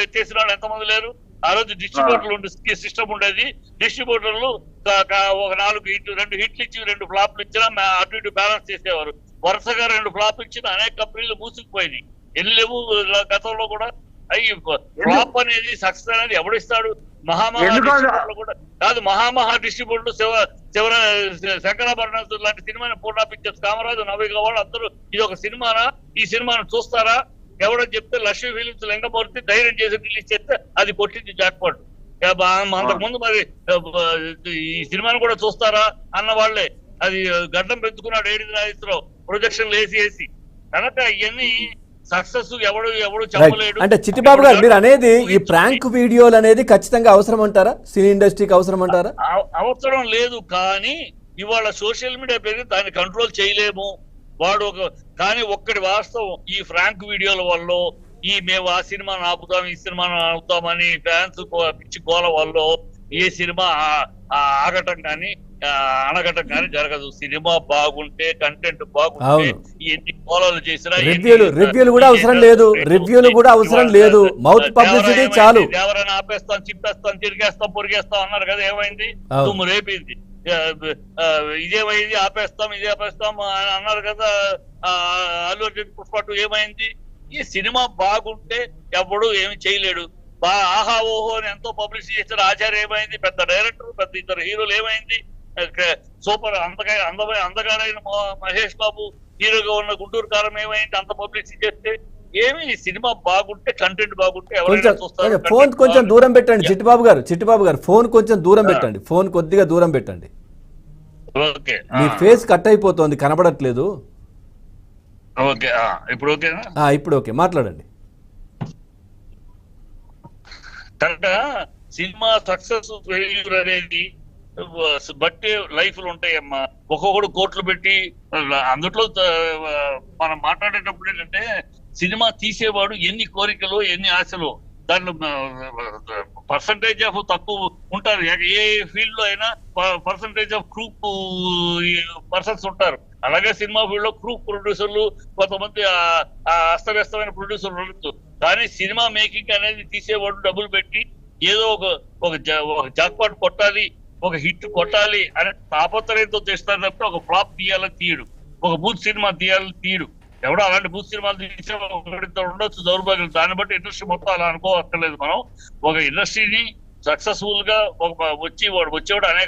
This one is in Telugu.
ఎత్తేసిన వాళ్ళు ఎంతమంది లేరు? ఆ రోజు డిస్ట్రిబ్యూటర్లు సిస్టమ్ ఉండేది. డిస్ట్రిబ్యూటర్లు ఒక 4 హిట్లు 2 హిట్లు ఇచ్చి 2 ఫ్లాప్లు ఇచ్చినా అటు ఇటు బ్యాలెన్స్ చేసేవారు. వరుసగా 2 ఫ్లాప్ ఇచ్చిన అనేక కంపెనీలు మూసుకుపోయినాయి. ఎన్ని లేవు గతంలో కూడా. అయ్యి ఫ్లాప్ అనేది సక్సెస్ అనేది ఎవడిస్తాడు? మహామహా డిస్ట్రిబ్యూటర్లు కూడా కాదు. మహామహా డిస్ట్రిబ్యూటర్లు చివర శంకరాభరణం లాంటి సినిమాని పూర్ణ పిక్చర్స్, కామరాజు, నవీగ వాళ్ళు అందరూ ఇది ఒక సినిమానా, ఈ సినిమాను చూస్తారా? ఎవడో చెప్తే లక్ష్మీ ఫిలిమ్స్ లింగమూర్తి ధైర్యం చేసి రిలీజ్ చేస్తే అది కొట్టింది జాక్పాట్. అంతకుముందు మరి ఈ సినిమాను కూడా చూస్తారా అన్న వాళ్ళే. అది గడ్డం పెంచుకున్నాడు ఏడిది నాగేశ్వరరావు ప్రొజెక్షన్లు వేసి. కనుక ఇవన్నీ సక్సెస్ ఎవడు చెప్పలేడు. అంటే చిట్టిబాబు గారు మీరు అనేది ఈ ప్రాంక్ వీడియోలు అనేది ఖచ్చితంగా అవసరం అంటారా? సినీ ఇండస్ట్రీకి అవసరం అంటారా? అవసరం లేదు, కానీ ఇవాళ సోషల్ మీడియా పెరిగి దాన్ని కంట్రోల్ చేయలేము. వాడు కానీ ఒక్కటి వాస్తవం, ఈ ఫ్రాంక్ వీడియోల వల్ల మేము ఆ సినిమాను ఆపుతాం, ఈ సినిమాను ఆపుతామని ఫ్యాన్స్ పిచ్చి గోల వల్ల ఏ సినిమా ఆగటం కానీ అనగటం కానీ జరగదు. సినిమా బాగుంటే, కంటెంట్ బాగుంటే ఎన్ని గోళాలు చేసినా రివ్యూలు కూడా అవసరం లేదు. రివ్యూలు కూడా అవసరం లేదు, మౌత్ పబ్లిసిటీ చాలు. ఎవరైనా ఆపేస్తాం, చిప్పేస్తాం, తిరిగేస్తాం, పొరిగేస్తాం అన్నారు కదా, ఏమైంది? తుమ్ము రేపింది. ఇదేమైంది, ఆపేస్తాం, ఇదే ఆపేస్తాం అన్నారు కదా అల్లు అర్జున్ పుష్ప 2 ఏమైంది? ఈ సినిమా బాగుంటే ఎవడు ఏమి చేయలేడు. ఆహా ఓహో అని ఎంతో పబ్లిసిటీ చేశారు. ఆచార్య ఏమైంది? పెద్ద డైరెక్టర్, పెద్ద ఇద్దరు హీరోలు ఏమైంది? సూపర్ అందగారైన మహేష్ బాబు హీరోగా ఉన్న గుంటూరు కారం ఏమైంది? అంత పబ్లిసిటీ చేస్తే ఏమి? సినిమా బాగుంటే, కంటెంట్ బాగుంటే ఎవరైనా చూస్తారు. ఫోన్ కొంచెం దూరం పెట్టండి చిట్టిబాబు గారు ఫోన్ కొంచెం దూరం పెట్టండి. ఫోన్ కొద్దిగా దూరం పెట్టండి. ఓకే, మీ ఫేస్ కట్ అయిపోతుంది, కనబడట్లేదు. ఓకే, ఇప్పుడు ఓకేనా? ఇప్పుడు ఓకే, మాట్లాడండి. కనుక సినిమా సక్సెస్ ఫెయిల్యూర్ అనేది బట్టి లైఫ్లు ఉంటాయమ్మా. ఒక్కొక్కడు కోట్లు పెట్టి అందుట్లో మనం మాట్లాడేటప్పుడు ఏంటంటే, సినిమా తీసేవాడు ఎన్ని కోరికలు, ఎన్ని ఆశలు, దాంట్లో పర్సంటేజ్ ఆఫ్ తక్కువ ఉంటారు. ఏ ఫీల్డ్ లో అయినా పర్సంటేజ్ ఆఫ్ క్రూ పర్సన్స్ ఉంటారు. అలాగే సినిమా ఫీల్డ్ లో క్రూ ప్రొడ్యూసర్లు, కొంతమంది అస్తవ్యస్తమైన ప్రొడ్యూసర్లు ఉండొచ్చు. కానీ సినిమా మేకింగ్ అనేది తీసేవాడు డబ్బులు పెట్టి ఏదో ఒక జాక్పాట్ కొట్టాలి, ఒక హిట్ కొట్టాలి అనే తాపత్రయంతో చేస్తారు తప్ప ఒక ఫ్లాప్ తీయాలని తీయడు, ఒక బూత్ సినిమా తీయాలని తీయడు. ఎవడో అలాంటి బూత్ సినిమాలు తీసే ఉండొచ్చు దౌర్భాగ్యం. దాన్ని బట్టి ఇండస్ట్రీ మొత్తం అలా అనుకోవక్కర్లేదు. మనం ఒక ఇండస్ట్రీని సక్సెస్ఫుల్ గా వచ్చేవాడు అనేక